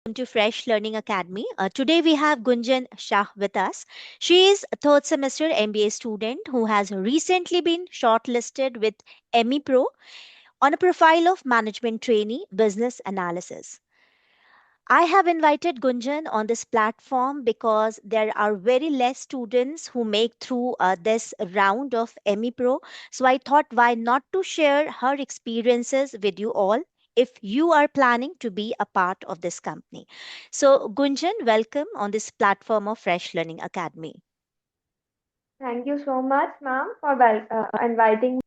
to Fresh Learning Academy. Today we have Gunjan Shah with us. She is a third semester MBA student who has recently been shortlisted with Emipro on a profile of management trainee business analysis. I have invited Gunjan on this platform because there are very less students who make through this round of Emipro. So I thought why not to share her experiences with you all if you are planning to be a part of this company. So Gunjan, welcome on this platform of Fresh Learning Academy. Thank you so much, ma'am, for inviting.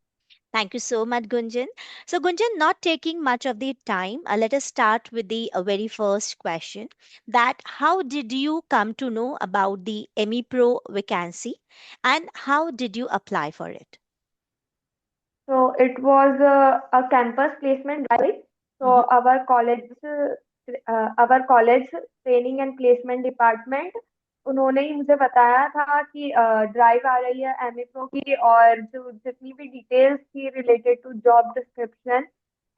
Thank you so much, Gunjan. So, Gunjan, not taking much of the time, let us start with the very first question. That how did you come to know about the Emipro vacancy, and how did you apply for it? So it was a campus placement drive. Mhm. So our college training and placement department उन्होंने ही मुझे बताया था कि drive आ रही है एमईप्रो की और जो जितनी भी डिटेल्स थी related to job description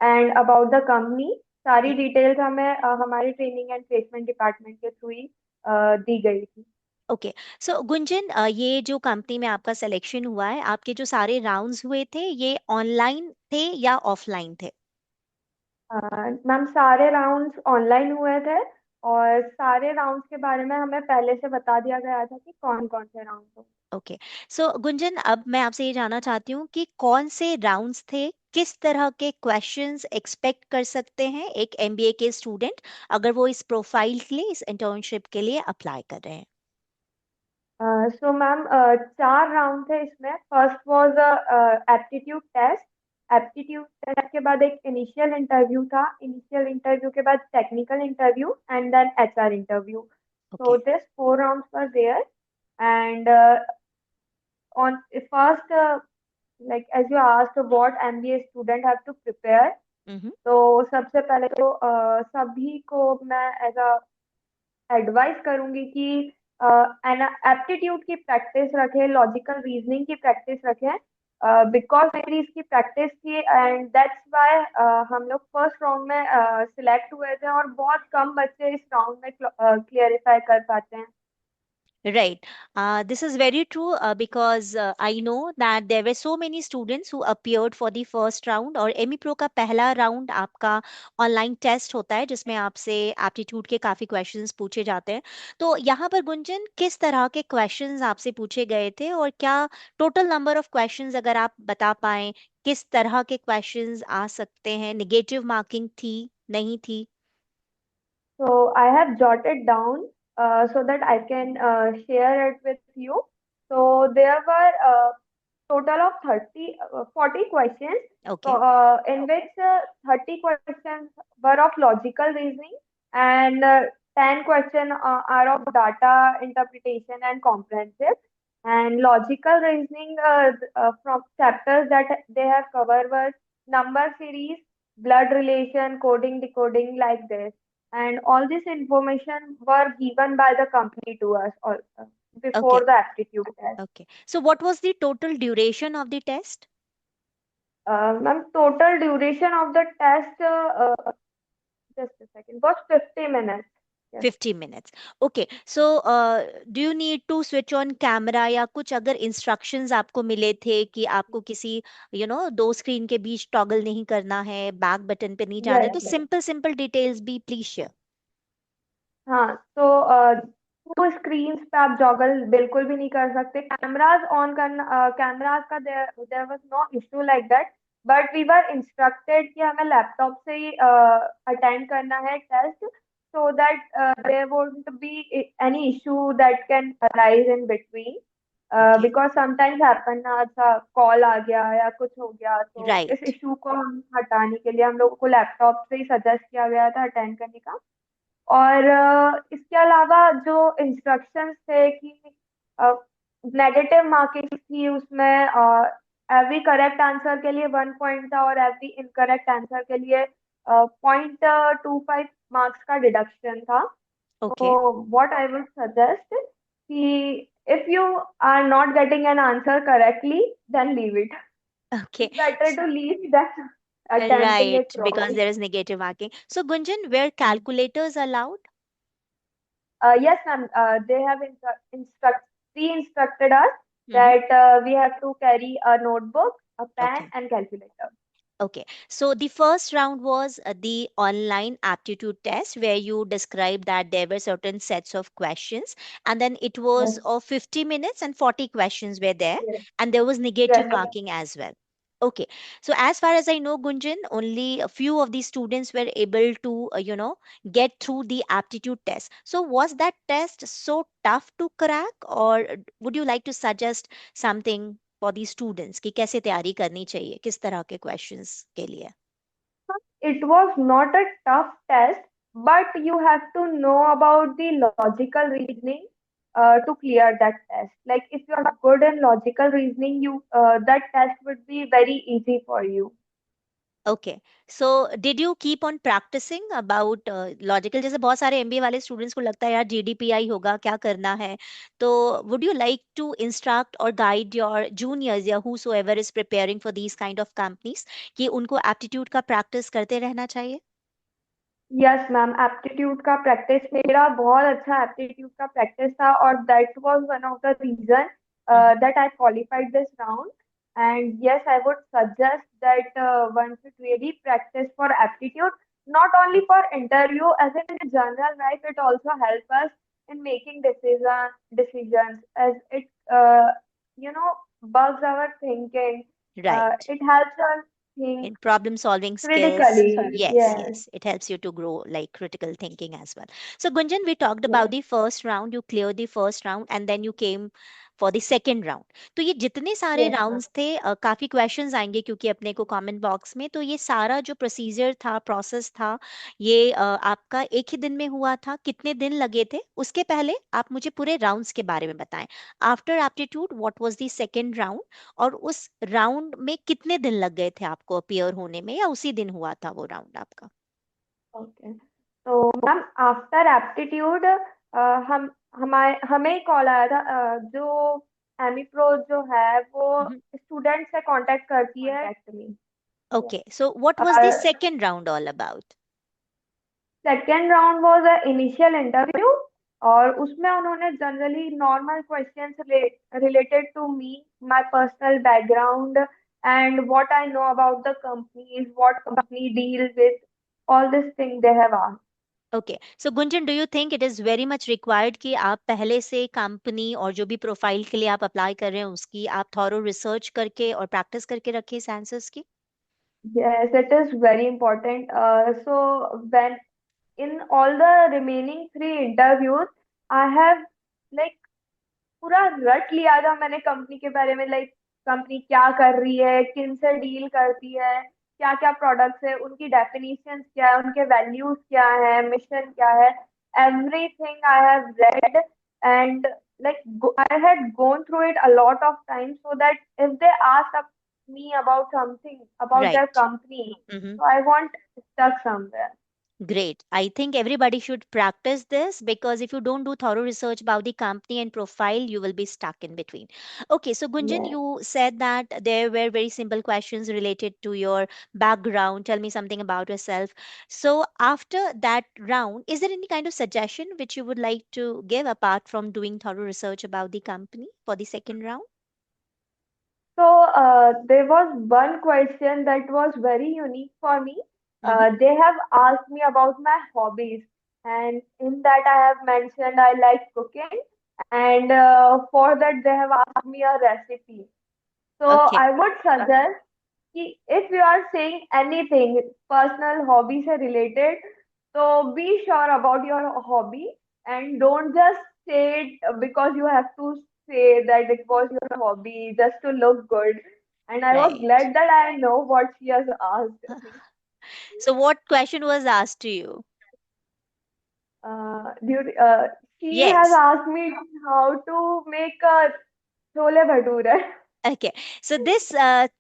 and about the company सारी डिटेल्स हमें हमारे ट्रेनिंग एंड प्लेसमेंट डिपार्टमेंट के थ्रू ही दी गई थी. ओके. सो गुंजन, ये जो कंपनी में आपका सिलेक्शन हुआ है, आपके जो सारे राउंड्स हुए थे, ये ऑनलाइन थे या ऑफलाइन थे? मैम सारे राउंड्स ऑनलाइन हुए थे और सारे राउंड्स के बारे में हमें पहले से बता दिया गया था कि कौन कौन से राउंड होंगे. ओके. सो गुंजन, अब मैं आपसे ये जानना चाहती हूँ कि कौन से राउंड्स थे, किस तरह के क्वेश्चंस एक्सपेक्ट कर सकते हैं एक एमबीए के स्टूडेंट अगर वो इस प्रोफाइल के लिए, इस इंटर्नशिप के लिए अप्लाई कर रहे हैं? सो मैम चार राउंड थे इसमें. First was aptitude test. Aptitude test के बाद एक इनिशियल इंटरव्यू था. इनिशियल इंटरव्यू के बाद technical interview and then HR interview. Okay. So this four rounds were there and on first like as you asked what MBA student have to prepare. हम्म. तो सबसे पहले तो सभी को मैं एज अ एडवाइस करूंगी कि एप्टीट्यूड की प्रैक्टिस रखें, लॉजिकल रीजनिंग की प्रैक्टिस रखें बिकॉज मेरी इसकी प्रैक्टिस थी एंड दैट्स व्हाई हम लोग फर्स्ट राउंड में सिलेक्ट हुए थे और बहुत कम बच्चे इस राउंड में क्लियरिफाई कर पाते हैं. Right. This is very true because I know that there were so many students who appeared for the first round और एमी प्रो का पहला राउंड आपका ऑनलाइन टेस्ट होता है जिसमें आपसे एप्टीट्यूड के काफी क्वेश्चंस पूछे जाते हैं. तो यहाँ पर गुंजन, किस तरह के क्वेश्चंस आपसे पूछे गए थे और क्या टोटल नंबर ऑफ क्वेश्चंस अगर आप बता पाएं, किस तरह के क्वेश्चंस आ सकते हैं? नेगेटिव मार्किंग थी, नहीं थी? So I have jotted down so that I can share it with you. So there were total of 40 questions, so, okay. in which 30 questions were of logical reasoning and 10 questions are of data interpretation and comprehensive. And logical reasoning from chapters that they have covered were number series, blood relation, coding, decoding, like this. And all this information were given by the company to us also okay. before the aptitude test. Okay. So what was the total duration of the test? Ma'am, total duration of the test, just a second, was 50 minutes. Yes. 50 minutes. Okay. So, do you need to switch on camera या कुछ अगर instructions आपको मिले थे कि आपको किसी दो स्क्रीन के बीच टॉगल नहीं करना है, बैक बटन पे नहीं जाना है, Yes, तो yes. सिंपल सिंपल डिटेल्स भी प्लीज शेयर. हाँ, तो टू स्क्रीन्स पे आप जॉगल बिल्कुल भी नहीं कर सकते. कैमराज ऑन करना, कैमराज का there was no issue like that. But we were instructed कि हमें लैपटॉप से ही अटेंड करना है test so that there won't be any issue that can arise in between okay. Because sometimes happen ना, अच्छा कॉल आ गया या कुछ हो गया, तो इस राइट. इशू को हम हटाने के लिए हम लोगों को लैपटॉप से ही सजेस्ट किया गया था अटेंड करने का. और इसके अलावा जो इंस्ट्रक्शंस थे कि नेगेटिव मार्किंग थी उसमें. एवरी करेक्ट आंसर के लिए 1 पॉइंट था और एवरी इनकरेक्ट आंसर के लिए 0.25 मार्क्स का डिडक्शन था. ओके. तो व्हाट आई वुड सजेस्ट कि if you are not getting an answer correctly then leave it. Okay. Better to leave that. attempting Right, it because properly. there is negative marking. So, Gunjan, were calculators allowed? Yes, ma'am. They have pre-instructed us Hmm. that we have to carry a notebook, a pen, Okay. and calculator. Okay, so the first round was the online aptitude test where you described that there were certain sets of questions, and then it was Yes. of 50 minutes and 40 questions were there, Yes. and there was Yes. negative marking as well. Okay, so as far as I know, Gunjan, only a few of these students were able to, get through the aptitude test. So was that test so tough to crack, or would you like to suggest something for the students कि कैसे तैयारी करनी चाहिए किस तरह के questions के लिए? It was not a tough test, but you have to know about the logical reasoning to clear that test. Like if you are good in logical reasoning, you that test would be very easy for you. Okay, so did you keep on practising about logical? जैसे बहुत सारे MBA वाले students को लगता है यार GDPI होगा, क्या करना है, तो would you like to instruct और गाइड योर जूनियर्स या whosoever is preparing for these kind of companies कि उनको एप्टीट्यूड का प्रैक्टिस करते रहना चाहिए? यस मैम, एप्टीट्यूड का प्रैक्टिस मेरा बहुत अच्छा एप्टीट्यूड का प्रैक्टिस था और that was one of the reason hmm. that I qualified this round. And yes, I would suggest that one should really practice for aptitude, not only for interview, as in general life, it also helps us in making decisions as it bugs our thinking. Right. It helps us think In problem solving skills, critically. yes, Yes, yes, it helps you to grow like critical thinking as well. So Gunjan, we talked about yes, the first round, you cleared the first round and then you came for the second round. तो ये जितने सारे yes, ma'am. Rounds थे, काफी questions आएंगे क्योंकि अपने को कमेंट बॉक्स में, तो ये सारा जो प्रोसीजर था, प्रोसेस था, ये आपका एक ही दिन में हुआ था? कितने दिन लगे थे? उसके पहले आप मुझे पूरे राउंड्स के बारे में बताएं। After aptitude what was the second round, और उस राउंड में कितने दिन लग गए थे आपको अपीयर होने में, या उसी दिन हुआ था वो राउंड आपका? ओके, तो मैम आफ्टर एप्टीट्यूड हम हमारे हमें ही कॉल आया था। जो एमिप्रो जो है वो स्टूडेंट से कांटेक्ट करती है, contact me. Okay, so what was the second round all about? Second round was a initial interview और उसमें उन्होंने generally normal questions related to me, my personal background and what I know about the companies, what company deal with, all this thing they have asked. Okay, so Gunjan, do you think it is very much required कि आप पहले से company और जो भी profile के लिए आप अप्लाई कर रहे हैं उसकी आप थॉरो रिसर्च करके और प्रैक्टिस करके रखें इस आंसर्स की? Yes, it is very important. So when in all the remaining three interviews, I have like पूरा रट लिया था मैंने कंपनी के बारे में। लाइक कंपनी क्या कर रही है, किन से डील करती है, क्या क्या प्रोडक्ट्स है, उनकी डेफिनेशंस क्या है, उनके वैल्यूज क्या है, मिशन क्या है, everything I have read. And like I had gone through it a lot of times so that if they ask me about something about their right. company, so I won't stuck somewhere. Great. I think everybody should practice this because if you don't do thorough research about the company and profile, you will be stuck in between. Okay, so Gunjan, Yeah. you said that there were very simple questions related to your background. Tell me something about yourself. So, after that round, is there any kind of suggestion which you would like to give apart from doing thorough research about the company for the second round? So there was one question that was very unique for me. Mm-hmm. They have asked me about my hobbies, and in that I have mentioned I like cooking, and for that they have asked me a recipe. So Okay, I would suggest कि if you are saying anything personal hobby से related, so be sure about your hobby and don't just say it because you have to say that it was your hobby just to look good. And I was right. glad that I know what she has asked me. So, what question was asked to you? She has Yes. asked me how to make a chole bhature. Okay, so this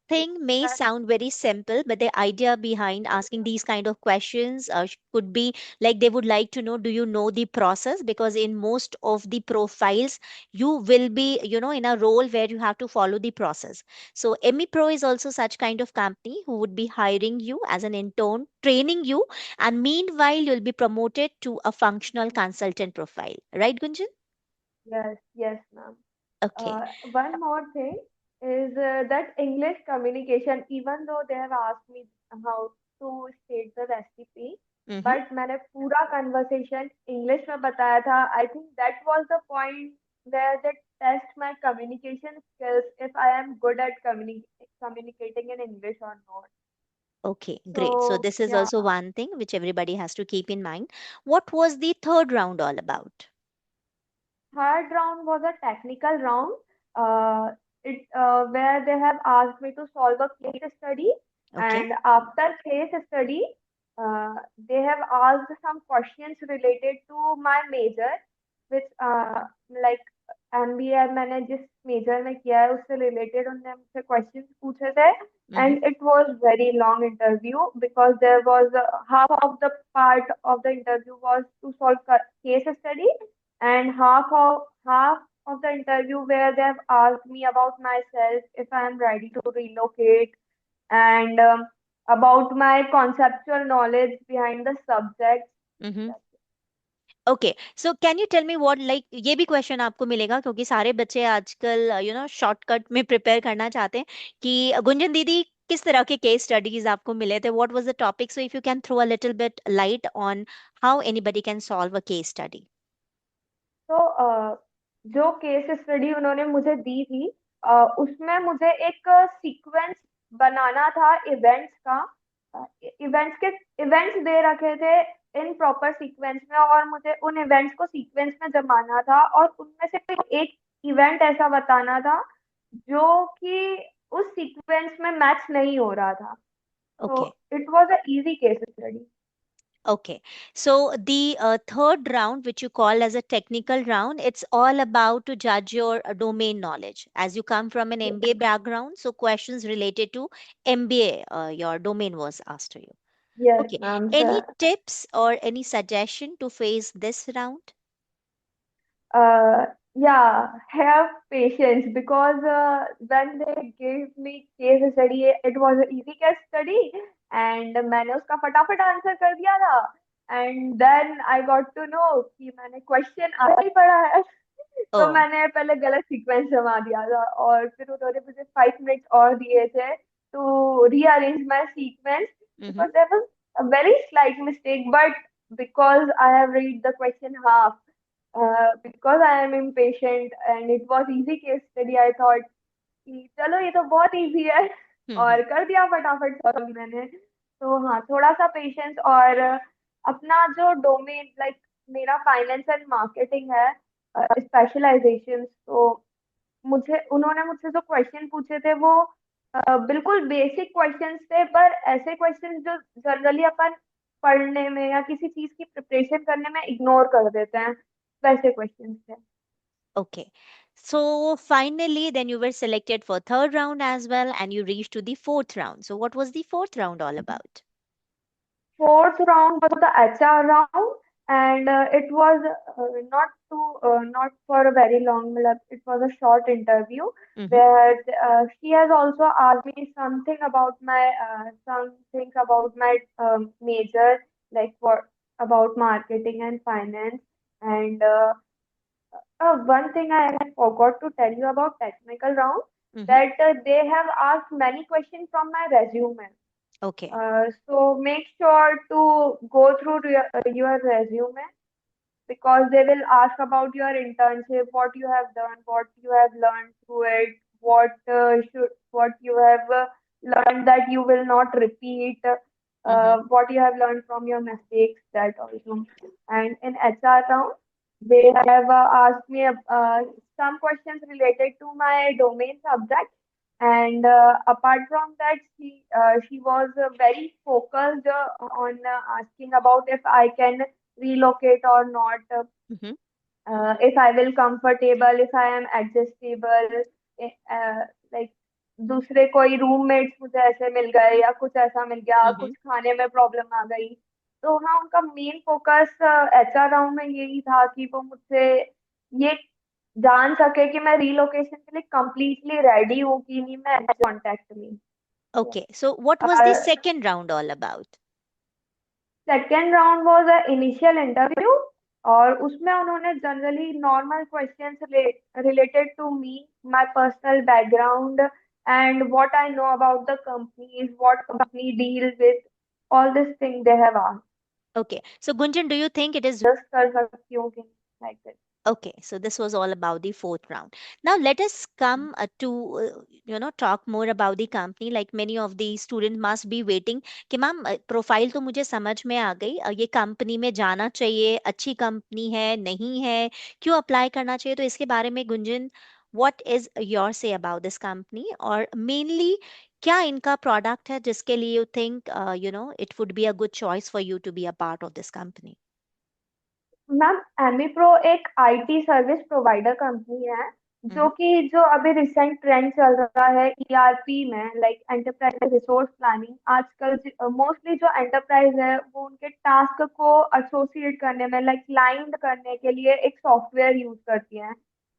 thing may sound very simple, but the idea behind asking these kind of questions could be like they would like to know, do you know the process? Because in most of the profiles, you will be, in a role where you have to follow the process. So Emipro is also such kind of company who would be hiring you as an intern, training you, and meanwhile you'll be promoted to a functional consultant profile. Right, Gunjan? Yes, yes, ma'am. Okay. One more thing is that English communication, even though they have asked me how to state the recipe, Mm-hmm. but मैंने पूरा conversation English में बताया था. I think that was the point where they test my communication skills if I am good at communicating in English or not. Okay, great. So So this is yeah. also one thing which everybody has to keep in mind. What was the third round all about? Third round was a technical round. It where they have asked me to solve a case study, Okay. and after case study, they have asked some questions related to my major, which like MBA मैंने जिस major में किया है उससे related उन्होंने मुझसे questions पूछे थे. Mm-hmm. And it was very long interview because there was half of the part of the interview was to solve case study, and half of the interview where they've asked me about myself, if I am ready to relocate, and about my conceptual knowledge behind the subject. Mm-hmm. Okay so can you tell me what like ये भी question आपको मिलेगा क्योंकि सारे बच्चे आजकल shortcut में prepare करना चाहते हैं कि गुंजन दीदी किस तरह के केस स्टडीज आपको मिले थे what was the topic so if you can throw a little bit light on how anybody can solve a case study तो जो केस स्टडी उन्होंने मुझे दी थी, उसमें मुझे एक सीक्वेंस बनाना था इवेंट्स का. इवेंट्स के इवेंट्स दे रखे थे इन प्रॉपर सीक्वेंस में, और मुझे उन इवेंट्स को सीक्वेंस में जमाना था, और उनमें से कोई एक इवेंट ऐसा बताना था जो कि उस सीक्वेंस में मैच नहीं हो रहा था. तो okay it was a easy case study. Okay, so the third round, which you call as a technical round, it's all about to judge your domain knowledge. As you come from an MBA background, so questions related to MBA, your domain was asked to you. Yes, Okay, ma'am. any tips or any suggestion to face this round? uh, yeah, have patience because when they gave me case study, it was an easy case study, and मैंने उसका फटाफट answer कर दिया था. And then I got to know कि मैंने question आगे ही पढ़ा है. तो Oh, मैंने पहले गलत सीक्वेंस जमा दिया था, और फिर उन्होंने मुझे 5 मिनट्स और दिए थे to rearrange my sequence, mm-hmm, because there was a very slight mistake, but because I have read the question half, because I am impatient and it was easy case study, I thought कि चलो ये तो बहुत easy है, mm-hmm, और कर दिया फटाफट सॉल्व मैंने. तो हाँ, थोड़ा सा पेशेंस, और अपना जो डोमेन लाइक मेरा फाइनेंस एंड मार्केटिंग है, स्पेशलाइजेशन, तो मुझे उन्होंने मुझसे जो क्वेश्चन पूछे थे वो बिल्कुल बेसिक क्वेश्चंस थे, पर ऐसे क्वेश्चंस जो जनरली अपन पढ़ने में या किसी चीज की प्रिपरेशन करने में इग्नोर कर देते हैं, वैसे क्वेश्चंस थे. okay. So finally, then you were selected for third round as well, and you reached to the fourth round. So what was the fourth round all about? Fourth round was the HR round, and it was not for a very long. मतलब, it was a short interview Mm-hmm, where she has also asked me some things about my major, like what about marketing and finance, and one thing I forgot to tell you about technical round, mm-hmm. that they have asked many questions from my resume. Okay. So make sure to go through your resume, because they will ask about your internship, what you have done, what you have learned through it, what you have learned that you will not repeat, Mm-hmm, what you have learned from your mistakes, that also. And in HR round, they have asked me some questions related to my domain subject, and apart from that, she was very focused on asking about if I can relocate or not, mm-hmm. if I will comfortable, if I am adjustable, like दूसरे कोई roommates मुझे ऐसे मिल गए या कुछ ऐसा मिल गया, हम्म। कुछ खाने में प्रॉब्लम आ गई। तो हाँ, उनका मेन फोकस एचआर राउंड में यही था कि वो मुझसे ये जान सके कि मैं रीलोकेशन के लिए कंप्लीटली रेडी हूँ कि नहीं, मैं कांटेक्ट में। Okay, so what was the और second round all about? Second round was a initial interview, और उसमें उन्होंने generally normal questions related to me, my personal background and what I know about the companies, what company deal with, all this thing they have asked. Okay, so Gunjan, do you think it is just कर सकती हूँ कि like that. okay? So this was all about the fourth round. Now let us come to talk more about the company. Like many of the students must be waiting कि ma'am profile तो मुझे समझ में आ गई, ये company में जाना चाहिए, अच्छी कंपनी है नहीं है, क्यों अप्लाई करना चाहिए, तो इसके बारे में Gunjan, what is your say about this company, और मेनली क्या इनका प्रोडक्ट है जिसके लिए you think it would be a good choice for you to be a part of this company? Ma'am, Emipro एक आईटी सर्विस प्रोवाइडर कंपनी है, जो अभी रिसेंट ट्रेंड चल रहा है ईआरपी में, लाइक एंटरप्राइज रिसोर्स प्लानिंग। आजकल मोस्टली जो एंटरप्राइज है वो उनके टास्क को एसोसिएट करने में, लाइक लाइंड करने के लिए एक सॉफ्टवेयर यूज करती हैं,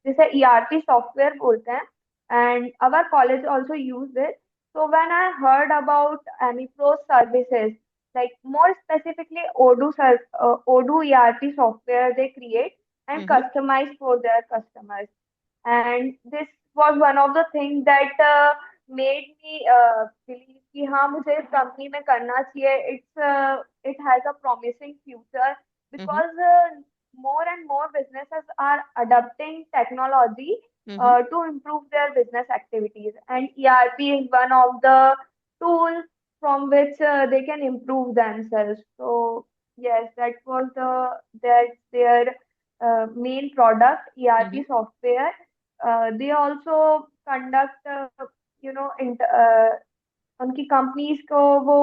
जिसे ईआरपी सॉफ्टवेयर बोलते हैं। And our college also use it. So when I heard about Emipro services, like more specifically Odoo ERP software they create and Mm-hmm. customize for their customers. And this was one of the things that made me believe कि हाँ, मुझे इस company में करना चाहिए। It has a promising future Mm-hmm. because more and more businesses are adopting technology Mm-hmm. to improve their business activities, and ERP is one of the tools from which they can improve themselves. So yes, that's their main product, Mm-hmm. ERP software. They also conduct, उनकी companies को वो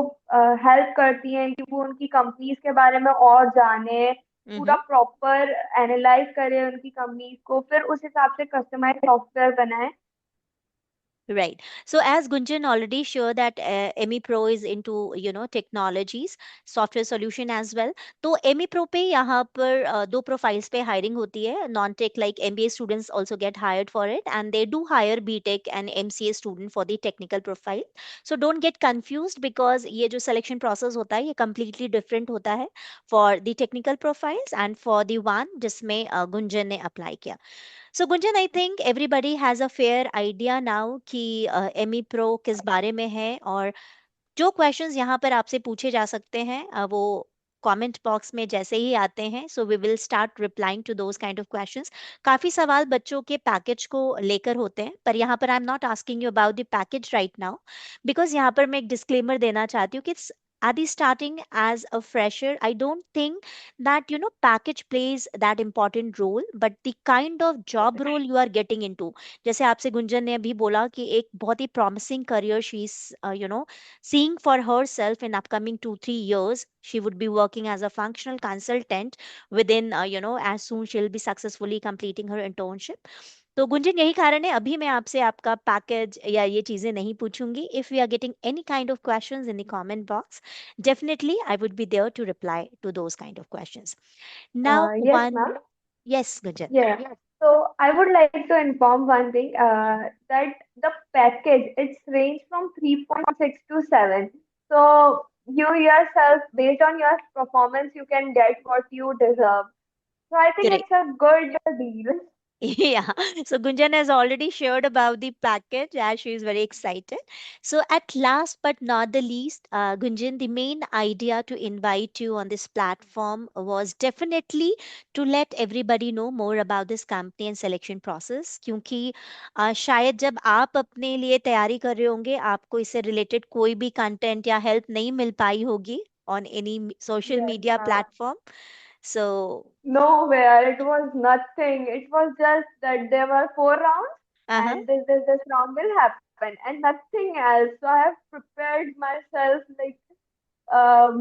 help करती हैं कि वो उनकी companies के बारे में और जाने, Mm-hmm. पूरा प्रॉपर एनालाइज करें उनकी कंपनीज को, फिर उस हिसाब से कस्टमाइज सॉफ्टवेयर बनाए। Right. So as Gunjan already shared that Emipro is into technologies, software solution as well. तो Emipro पे यहाँ पर दो profiles पे hiring होती है. Non-tech like MBA students also get hired for it, and they do hire BTech and MCA student for the technical profile. So don't get confused because ये जो selection process होता है ये completely different होता है for the technical profiles and for the one जिसमें गुंजन ने apply किया. So Gunjan, I think everybody has a fair idea now कि एमी प्रो किस बारे में है, और जो क्वेश्चंस यहाँ पर आपसे पूछे जा सकते हैं वो कमेंट बॉक्स में जैसे ही आते हैं, so we will start replying to those kind of questions. काफी सवाल बच्चों के पैकेज को लेकर होते हैं, पर यहाँ पर I am not asking you about the package right now, because यहाँ पर मैं एक डिस्क्लेमर देना चाहती हूँ कि at the starting as a fresher, I don't think that package plays that important role, but the kind of job role you are getting into, जैसे आपसे गुंजन ने अभी बोला कि एक बहुत ही promising career she's seeing for herself in upcoming 2-3 years. She would be working as a functional consultant within as soon she'll be successfully completing her internship. तो गुंजन, यही कारण है अभी मैं आपसे आपका पैकेज या ये चीजें नहीं पूछूंगी. If we are getting any kind of questions in the comment box, definitely I would be there to reply to those kind of questions. Now yes one, ma'am. yes Gunjan. Yeah. So I would like to inform one thing, that the package it's range from 3.6 to 7. So you yourself, based on your performance, you can get what you deserve. So I think Great. it's a good deal. Yeah, so Gunjan has already shared about the package as she is very excited. So, at last but not the least, Gunjan, the main idea to invite you on this platform was definitely to let everybody know more about this company and selection process. क्योंकि शायद जब आप अपने लिए तैयारी कर रहे होंगे, आपको इससे रिलेटेड कोई भी कंटेंट या हेल्प नहीं मिल पाई होगी on any social Yes, media ma'am. platform. So, Nowhere. It was nothing. It was just that there were 4 rounds, uh-huh. and this round will happen, and nothing else. So I have prepared myself like,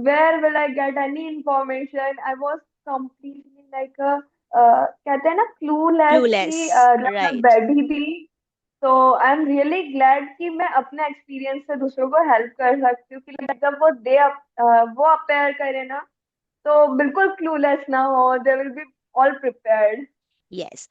where will I get any information? I was completely like a कहते हैं ना clueless कि Clueless, जब मैं right? बैठी थी, तो I am really glad कि मैं अपने एक्सपीरियंस से दूसरों को हेल्प कर सकती हूँ कि like जब वो अपेयर करें ना, तो बिल्कुल क्लूलेस ना हो, they will be all prepared. Yes.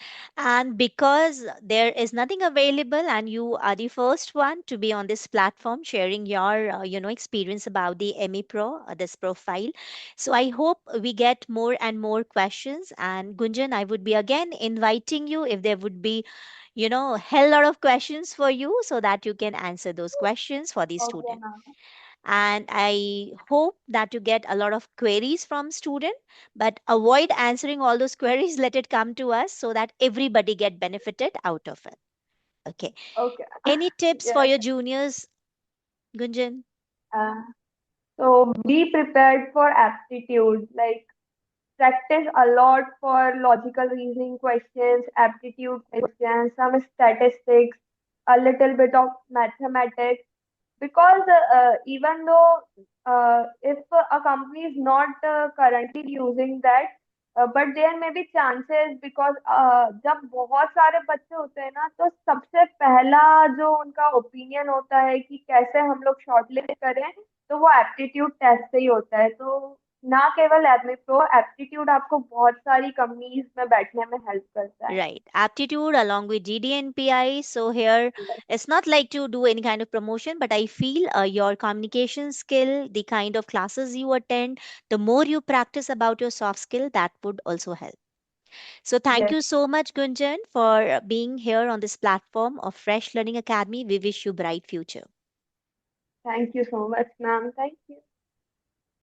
And because there is nothing available and you are the first one to be on this platform sharing your experience about the Emipro, this profile. So I hope we get more and more questions. And Gunjan, I would be again inviting you if there would be, hell lot of questions for you so that you can answer those questions for the Okay, student. ma'am. And I hope that you get a lot of queries from student, but avoid answering all those queries. Let it come to us so that everybody get benefited out of it. Okay. Okay. Any tips for Yes. your juniors, Gunjan? Uh, so be prepared for aptitude. Like practice a lot for logical reasoning questions, aptitude questions, some statistics, a little bit of mathematics. Because even though if a company is not currently using that, but there may be chances because जब बहुत सारे बच्चे होते हैं ना, तो सबसे पहला जो उनका ओपिनियन होता है कि कैसे हम लोग शॉर्टलिस्ट करें, तो वो एप्टीट्यूड टेस्ट से ही होता है. तो ना केवल एडमिट एप्टीट्यूड आपको बहुत सारी कंपनीज में बैठने में हेल्प करता है. Right. Aptitude along with GD and PI. So here it's not like to do any kind of promotion, but I feel your communication skill, the kind of classes you attend, the more you practice about your soft skill, that would also help. So thank Yes. you so much, Gunjan, for being here on this platform of Fresh Learning Academy. We wish you bright future. Thank you so much, ma'am. Thank you.